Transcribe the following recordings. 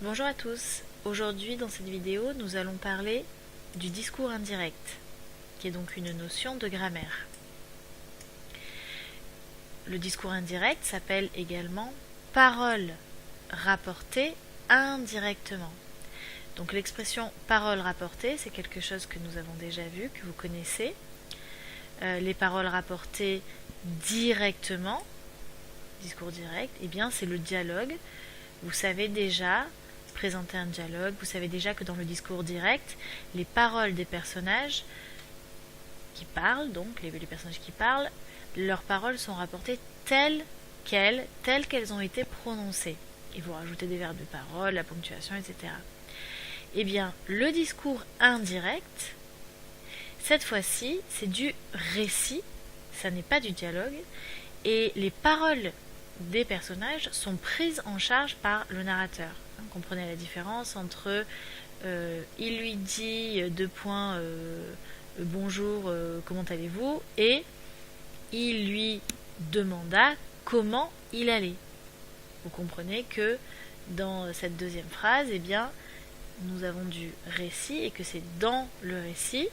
Bonjour à tous, aujourd'hui dans cette vidéo nous allons parler du discours indirect, qui est donc une notion de grammaire. Le discours indirect s'appelle également parole rapportée indirectement. Donc l'expression parole rapportée, c'est quelque chose que nous avons déjà vu, que vous connaissez. Les paroles rapportées directement, discours direct, eh bien c'est le dialogue. Vous savez déjà présenter un dialogue, vous savez déjà que dans le discours direct, les paroles des personnages qui parlent, donc les personnages qui parlent, leurs paroles sont rapportées telles qu'elles ont été prononcées. Et vous rajoutez des verbes de parole, la ponctuation, etc. Eh bien, le discours indirect, cette fois-ci, c'est du récit, ça n'est pas du dialogue, et les paroles des personnages sont prises en charge par le narrateur. Comprenez la différence entre il lui dit bonjour, comment allez-vous, et il lui demanda comment il allait. Vous comprenez que dans cette deuxième phrase, eh bien, nous avons du récit et que c'est dans le récit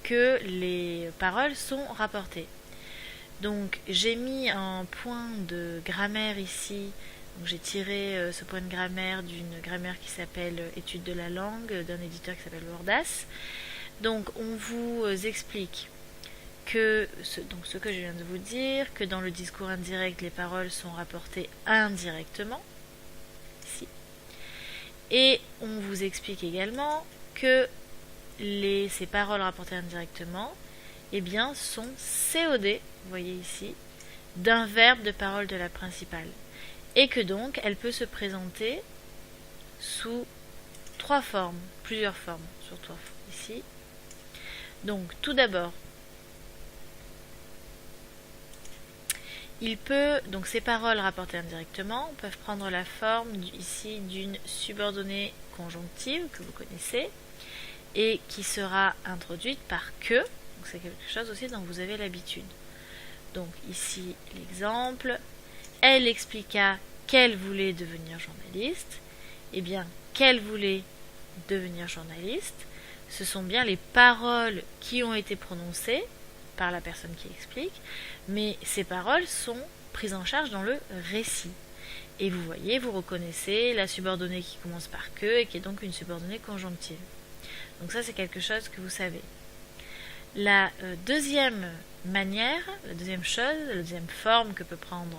que les paroles sont rapportées. Donc j'ai mis un point de grammaire ici. Donc, j'ai tiré ce point de grammaire d'une grammaire qui s'appelle Études de la langue, d'un éditeur qui s'appelle Wordas. Donc on vous explique que ce que je viens de vous dire, que dans le discours indirect, les paroles sont rapportées indirectement, ici. Et on vous explique également que ces paroles rapportées indirectement, eh bien, sont COD, vous voyez ici, d'un verbe de parole de la principale. Et que donc, elle peut se présenter sous plusieurs formes, surtout ici. Donc, tout d'abord, donc ces paroles rapportées indirectement peuvent prendre la forme ici d'une subordonnée conjonctive que vous connaissez et qui sera introduite par que. Donc c'est quelque chose aussi dont vous avez l'habitude. Donc ici l'exemple, elle expliqua qu'elle voulait devenir journaliste. Eh bien, qu'elle voulait devenir journaliste, ce sont bien les paroles qui ont été prononcées par la personne qui explique, mais ces paroles sont prises en charge dans le récit. Et vous voyez, vous reconnaissez la subordonnée qui commence par que et qui est donc une subordonnée conjonctive. Donc ça, c'est quelque chose que vous savez. La deuxième manière, la deuxième chose, la deuxième forme que peuvent prendre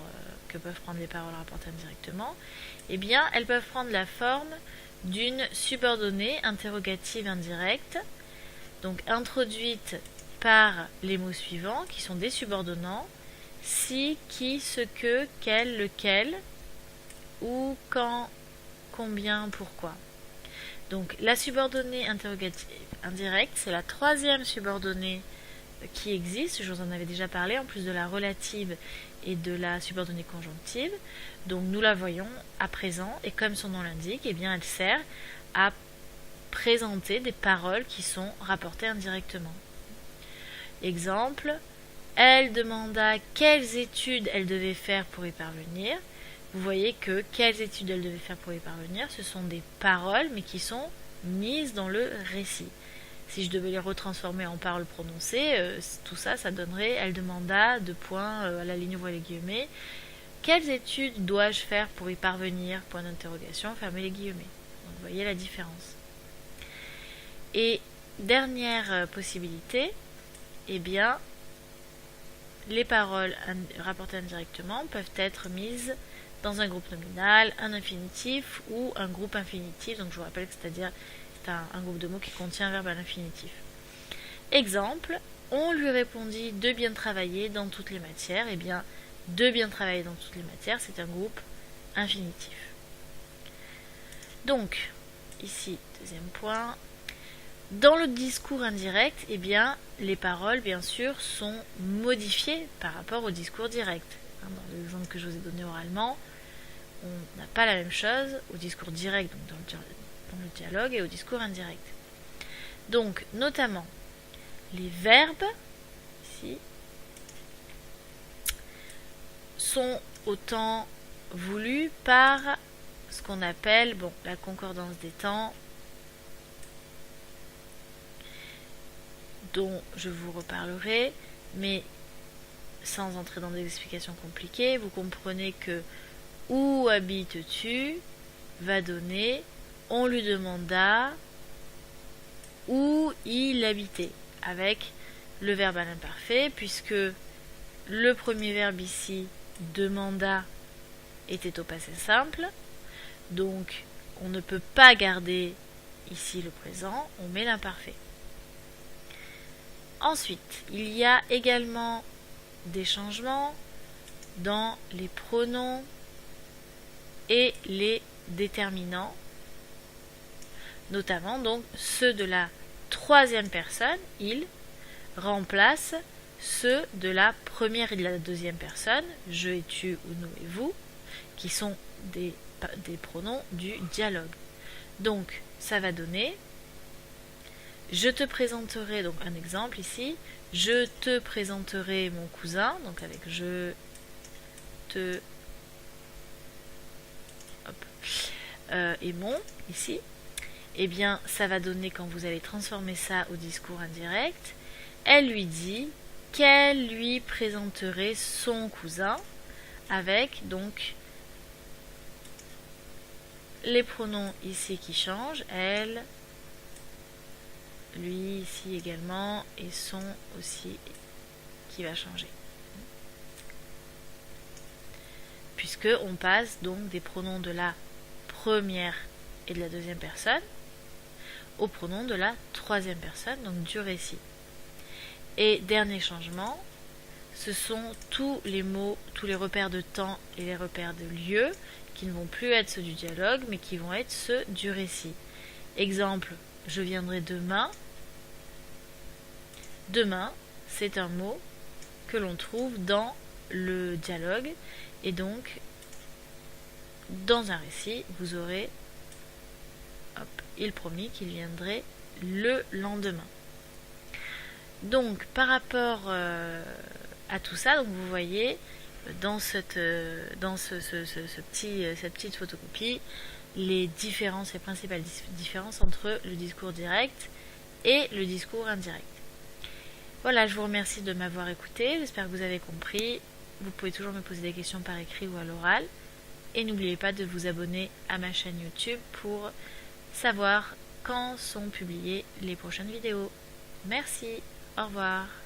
les paroles rapportées indirectement, eh bien, elles peuvent prendre la forme d'une subordonnée interrogative indirecte, donc introduite par les mots suivants, qui sont des subordonnants, si, qui, ce que, quel, lequel, où, quand, combien, pourquoi. Donc la subordonnée interrogative indirecte, c'est la troisième subordonnée qui existe, je vous en avais déjà parlé, en plus de la relative et de la subordonnée conjonctive. Donc nous la voyons à présent, et comme son nom l'indique, eh bien elle sert à présenter des paroles qui sont rapportées indirectement. Exemple, elle demanda quelles études elle devait faire pour y parvenir. Vous voyez que quelles études elle devait faire pour y parvenir, ce sont des paroles, mais qui sont mises dans le récit. Si je devais les retransformer en paroles prononcées, tout ça, ça donnerait elle demanda, à la ligne ouvrir les guillemets. Quelles études dois-je faire pour y parvenir? Point d'interrogation, fermez les guillemets. Donc, vous voyez la différence. Et dernière possibilité, eh bien, les paroles rapportées indirectement peuvent être mises dans un groupe nominal, un infinitif ou un groupe infinitif. Donc je vous rappelle que c'est un groupe de mots qui contient un verbe à l'infinitif. Exemple, on lui répondit de bien travailler dans toutes les matières. Eh bien, de bien travailler dans toutes les matières, c'est un groupe infinitif. Donc, ici, deuxième point. Dans le discours indirect, eh bien, les paroles, bien sûr, sont modifiées par rapport au discours direct. Dans l'exemple que je vous ai donné oralement, on n'a pas la même chose au discours direct, donc dans le dialogue, et au discours indirect. Donc, notamment, les verbes, ici, sont autant voulus par ce qu'on appelle la concordance des temps, dont je vous reparlerai, mais sans entrer dans des explications compliquées. Vous comprenez que où habites-tu va donner on lui demanda où il habitait, avec le verbe à l'imparfait, puisque le premier verbe ici, demanda, était au passé simple. Donc, on ne peut pas garder ici le présent, on met l'imparfait. Ensuite, il y a également des changements dans les pronoms et les déterminants, notamment donc ceux de la troisième personne, il, remplace ceux de la première et de la deuxième personne, je et tu ou nous et vous, qui sont des pronoms du dialogue. Donc, ça va donner je te présenterai, donc un exemple ici, je te présenterai mon cousin, donc avec je te et mon ici, et bien ça va donner, quand vous allez transformer ça au discours indirect, elle lui dit qu'elle lui présenterait son cousin, avec donc les pronoms ici qui changent, elle, lui ici également, et son aussi qui va changer. Puisque on passe donc des pronoms de la première et de la deuxième personne aux pronoms de la troisième personne, donc du récit. Et dernier changement, ce sont tous les mots, tous les repères de temps et les repères de lieu qui ne vont plus être ceux du dialogue, mais qui vont être ceux du récit. Exemple, je viendrai demain. Demain, c'est un mot que l'on trouve dans le dialogue, et donc dans un récit, vous aurez il promit qu'il viendrait le lendemain. Donc par rapport à tout ça, donc vous voyez dans cette petite photocopie les différences, les principales différences entre le discours direct et le discours indirect. Voilà, je vous remercie de m'avoir écouté, j'espère que vous avez compris. Vous pouvez toujours me poser des questions par écrit ou à l'oral. Et n'oubliez pas de vous abonner à ma chaîne YouTube pour savoir quand sont publiées les prochaines vidéos. Merci, au revoir.